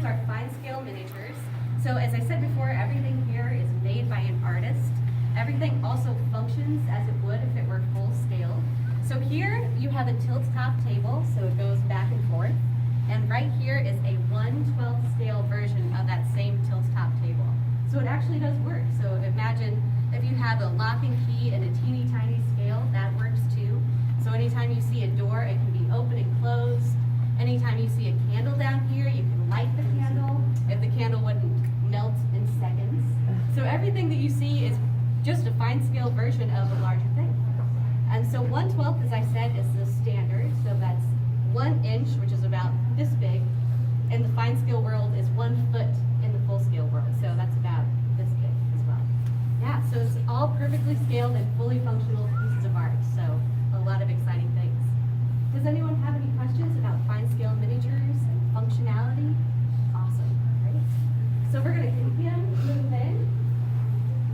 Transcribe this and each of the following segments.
is our fine scale miniatures. So as I said before, everything here is made by an artist. Everything also functions as it would if it were full scale. So here you have a tilt top table, so it goes back and forth. And right here is a 1/12 scale version of that same tilt top table. So it actually does work. So imagine if you have a lock and key in a teeny tiny scale, that works too. So anytime you see a door, it can be open and closed. Anytime you see a candle down here, you can light the candle if the candle wouldn't melt in seconds. So everything that you see is just a fine scale version of a larger thing. And so 1/12, as I said, is the standard. So that's 1 inch, which is about this big. In the fine scale world is 1 foot in the full scale world. So that's about this big as well. Yeah, so it's all perfectly scaled and fully functional pieces of art. So a lot of exciting things. Does anyone have any questions about fine scale miniatures and functionality? Awesome, great. So we're gonna continue moving,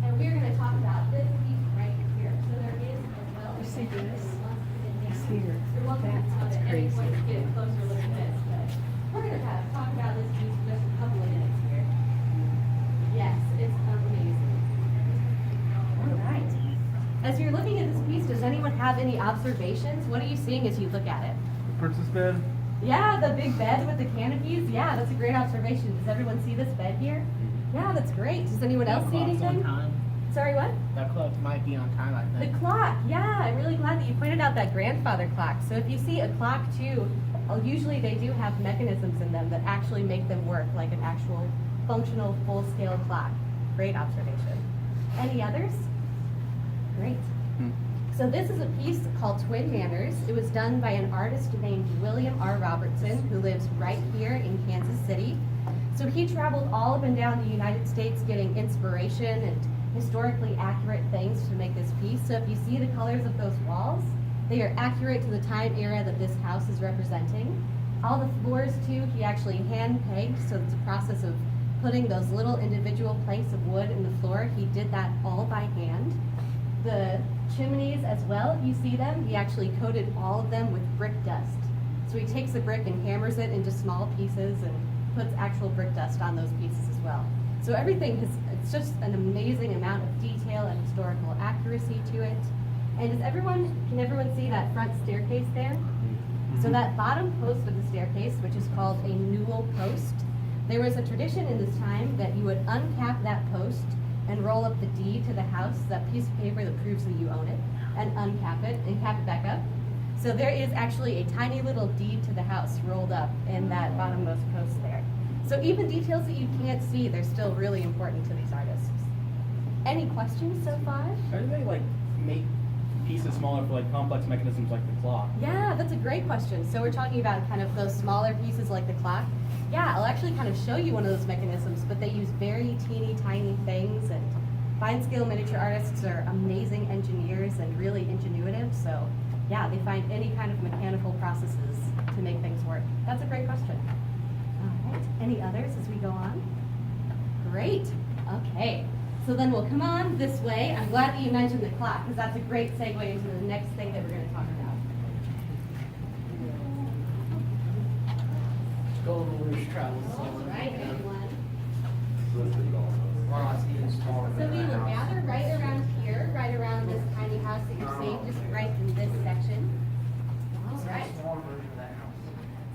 and we're gonna talk about this piece right here. So there is as well. You see this? It's here. You're welcome That's to crazy. get a closer look at this, but we're gonna kind of talk about this piece for just a couple of minutes here. Yes, it's amazing. All right. As you're looking at this piece, does anyone have any observations? What are you seeing as you look at it? Princess bed? Yeah, the big bed with the canopies. Yeah, that's a great observation. Does everyone see this bed here? Yeah, that's great. Does anyone else see anything? Sorry, what? That clock might be on time, I The think. clock. Yeah, I'm really glad that you pointed out that grandfather clock. So if you see a clock too, usually they do have mechanisms in them that actually make them work like an actual functional full-scale clock. Great observation. Any others? Great. So this is a piece called Twin Manners. It was done by an artist named William R. Robertson, who lives right here in Kansas City. So he traveled all up and down the United States getting inspiration and historically accurate things to make this piece. So if you see the colors of those walls, they are accurate to the time era that this house is representing. All the floors too, he actually hand pegged, so it's a process of putting those little individual planks of wood in the floor. He did that all by hand. The chimneys as well, if you see them, he actually coated all of them with brick dust. So he takes the brick and hammers it into small pieces and puts actual brick dust on those pieces as well. So everything is, it's just an amazing amount of detail and historical accuracy to it. And can everyone see that front staircase there? So that bottom post of the staircase, which is called a newel post, there was a tradition in this time that you would uncap that post and roll up the deed to the house, that piece of paper that proves that you own it, and uncap it and cap it back up. So there is actually a tiny little deed to the house rolled up in that bottommost post there. So even details that you can't see, they're still really important to these artists. Any questions so far? How do they like make pieces smaller for like complex mechanisms like the clock? Yeah, that's a great question. So we're talking about kind of those smaller pieces like the clock. Yeah, I'll actually kind of show you one of those mechanisms, but they use very teeny tiny things, and fine scale miniature artists are amazing engineers and really ingenuitive. So yeah, they find any kind of mechanical processes to make things work. That's a great question. All right, any others as we go on? Great, okay. So then we'll come on this way. I'm glad that you mentioned the clock, because that's a great segue into the next thing that we're going to talk about. Golden Rouge travels. All right, everyone. Smaller So than we that will house. gather right around here, right around this tiny house that you're seeing, just right in this section. All right. Smaller version of that house.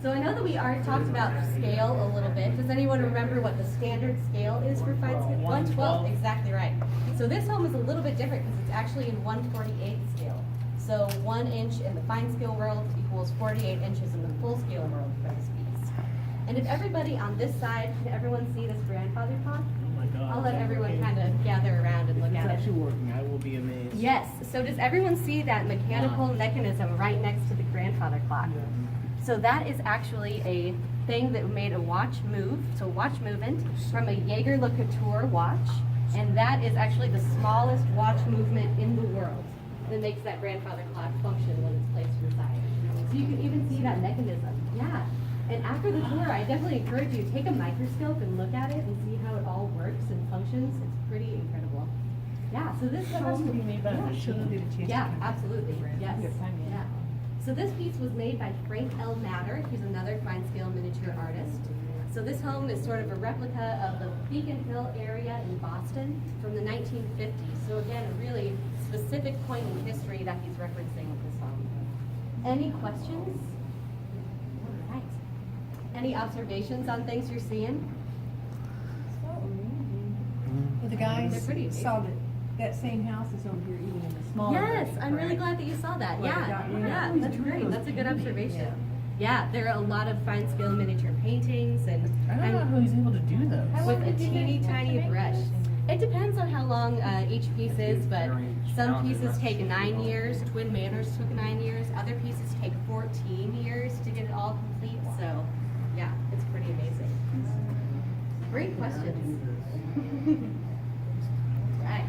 So I know that we already talked about scale a little bit. Does anyone remember what the standard scale is for fine scale? 1/12, exactly right. So this home is a little bit different because it's actually in 1/48 scale. So 1 inch in the fine scale world equals 48 inches in the full scale world for this piece. And if everybody on this side, can everyone see this grandfather clock? Oh my God. I'll let everyone kind of gather around and look If it's at it. actually working, I will be amazed. Yes, so does everyone see that mechanical mechanism right next to the grandfather clock? So that is actually a thing that made a watch move, so watch movement from a Jaeger LeCouture watch, and that is actually the smallest watch movement in the world that makes that grandfather clock function when it's placed inside. So you can even see that mechanism, yeah. And after the tour, I definitely encourage you, take a microscope and look at it and see how it all works and functions. It's pretty incredible. Yeah, so this Supposed to be made by a yeah. machine. Yeah, absolutely, yes, Yes, I mean. yeah. So this piece was made by Frank L. Matter. He's another fine scale miniature artist. So this home is sort of a replica of the Beacon Hill area in Boston from the 1950s. So again, a really specific point in history that he's referencing with this home. Any questions? All right. Any observations on things you're seeing? Well, the guys They're pretty saw that same house is over here even in the smaller. Yes, version, I'm really correct? glad that you saw that. Well, Yeah, yeah. yeah, that's great. That's a good observation. Yeah, there are a lot of fine scale miniature paintings and I don't know how he's able to do those. with a teeny tiny brush. It depends on how long each piece is, but some pieces take 9 years. Twin Manors took 9 years. Other pieces take 14 years to get it all complete. So, yeah, it's pretty amazing. Great questions. Right.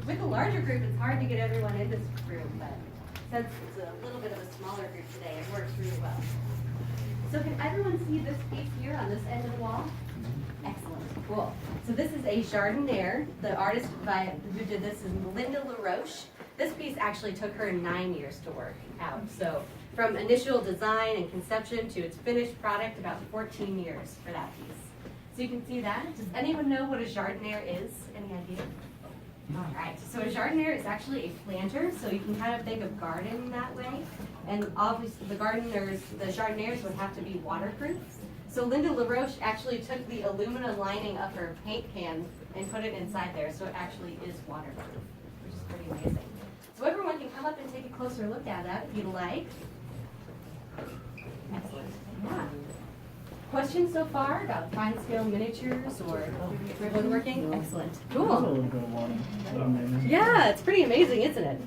With a larger group, it's hard to get everyone in this room, but since it's a little bit of a smaller group today, it works really well. So can everyone see this piece here on this end of the wall? Excellent, cool. So this is a jardiniere. The artist who did this is Linda LaRoche. This piece actually took her 9 years to work out. So from initial design and conception to its finished product, about 14 years for that piece. So you can see that. Does anyone know what a jardiniere is? Any idea? All right, so a jardiniere is actually a planter, so you can kind of think of garden that way. And obviously the jardinières would have to be waterproof. So Linda LaRoche actually took the aluminum lining of her paint can and put it inside there, so it actually is waterproof, which is pretty amazing. So everyone can come up and take a closer look at that if you'd like. Excellent, yeah. Questions so far about fine scale miniatures or woodworking? Excellent, cool. Yeah, it's pretty amazing, isn't it?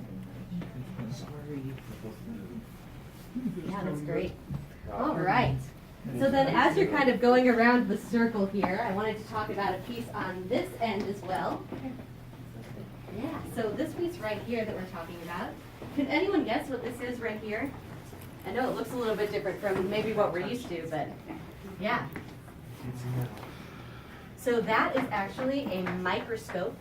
Yeah, that's great. All right. So then as you're kind of going around the circle here, I wanted to talk about a piece on this end as well. Yeah, so this piece right here that we're talking about, can anyone guess what this is right here? I know it looks a little bit different from maybe what we're used to, but yeah. So that is actually a microscope.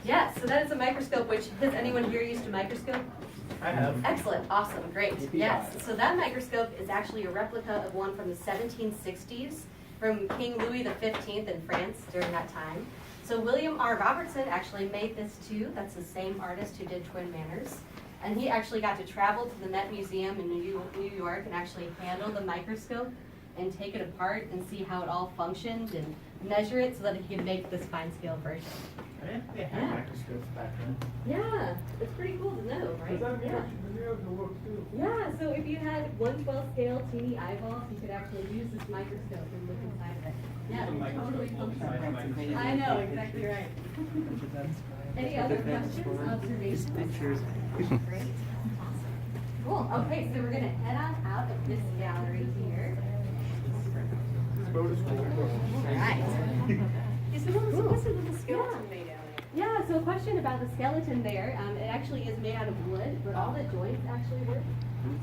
Yeah, so that is a microscope, which, has anyone here used a microscope? I have. Excellent, awesome, great. Yes, so that microscope is actually a replica of one from the 1760s from King Louis XV in France during that time. So William R. Robertson actually made this too. That's the same artist who did Twin Manors. And he actually got to travel to the Met Museum in New York and actually handle the microscope and take it apart and see how it all functioned and measure it so that he could make this fine scale version. I didn't think they had Yeah. microscopes back then. Yeah, it's pretty cool to know, right? Yeah. Yeah, so if you had 1/12 scale teeny eyeballs, you could actually use this microscope and look inside of it. Yeah, it's totally functional. I know, exactly right. Any other questions, observations? Great, awesome. Cool, okay, so we're gonna head on out of this gallery here. Alright. Is there what's it with the skeleton made out of? Yeah, so a question about the skeleton there. It actually is made out of wood, but all the joints actually work.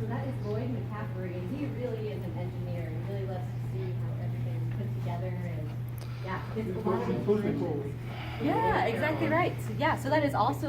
So that is Lloyd McCaffrey, and he really is an engineer. He really loves to see how everything's put together, and yeah, it's a lot of Yeah, exactly right. Yeah, so that is also